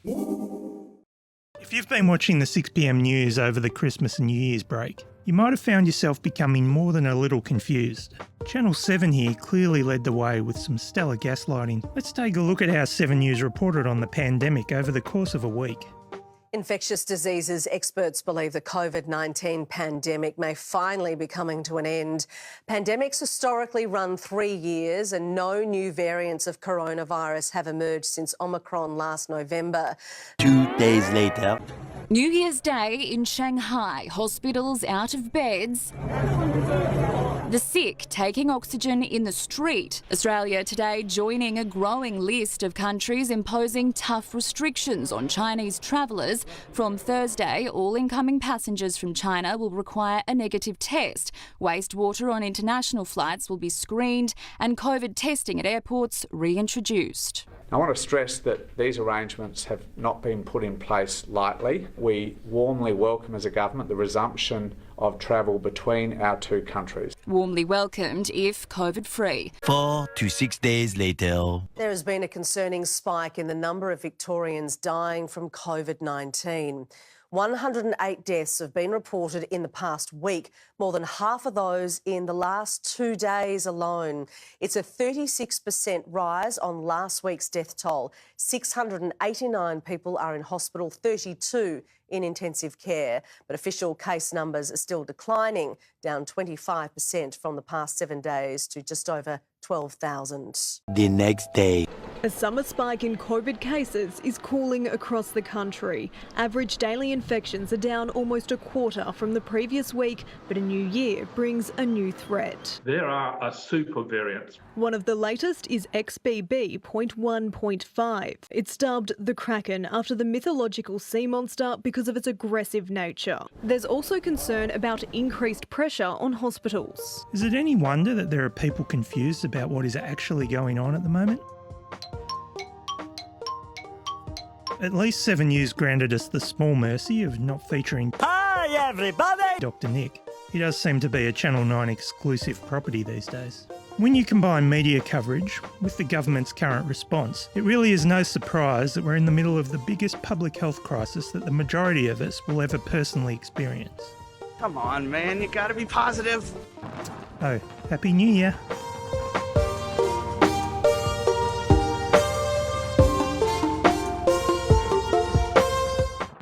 If you've been watching the 6pm news over the Christmas and New Year's break, you might have found yourself becoming more than a little confused. Channel 7 here clearly led the way with some stellar gaslighting. Let's take a look at how 7 News reported on the pandemic over the course of a week. Infectious diseases experts believe the COVID-19 pandemic may finally be coming to an end. Pandemics historically run 3 years and no new variants of coronavirus have emerged since Omicron last November. 2 days later. New Year's Day in Shanghai, hospitals out of beds, the sick taking oxygen in the street. Australia today joining a growing list of countries imposing tough restrictions on Chinese travellers. From Thursday, all incoming passengers from China will require a negative test. Wastewater on international flights will be screened and COVID testing at airports reintroduced. I want to stress that these arrangements have not been put in place lightly. We warmly welcome as a government the resumption of travel between our two countries. Warmly welcomed if COVID-free. 4 to 6 days later. There has been a concerning spike in the number of Victorians dying from COVID-19. 108 deaths have been reported in the past week, more than half of those in the last 2 days alone. It's a 36% rise on last week's death toll. 689 people are in hospital, 32 in intensive care, but official case numbers are still declining, down 25% from the past 7 days to just over 12,000. The next day. A summer spike in COVID cases is cooling across the country. Average daily infections are down almost a quarter from the previous week, but a new year brings a new threat. There are a super variants. One of the latest is XBB.1.5. It's dubbed the Kraken after the mythological sea monster because of its aggressive nature. There's also concern about increased pressure on hospitals. Is it any wonder that there are people confused about what is actually going on at the moment? At least 7 News granted us the small mercy of not featuring Hi everybody! Dr. Nick. He does seem to be a Channel 9 exclusive property these days. When you combine media coverage with the government's current response, it really is no surprise that we're in the middle of the biggest public health crisis that the majority of us will ever personally experience. Come on, man, you gotta be positive. Oh, Happy New Year.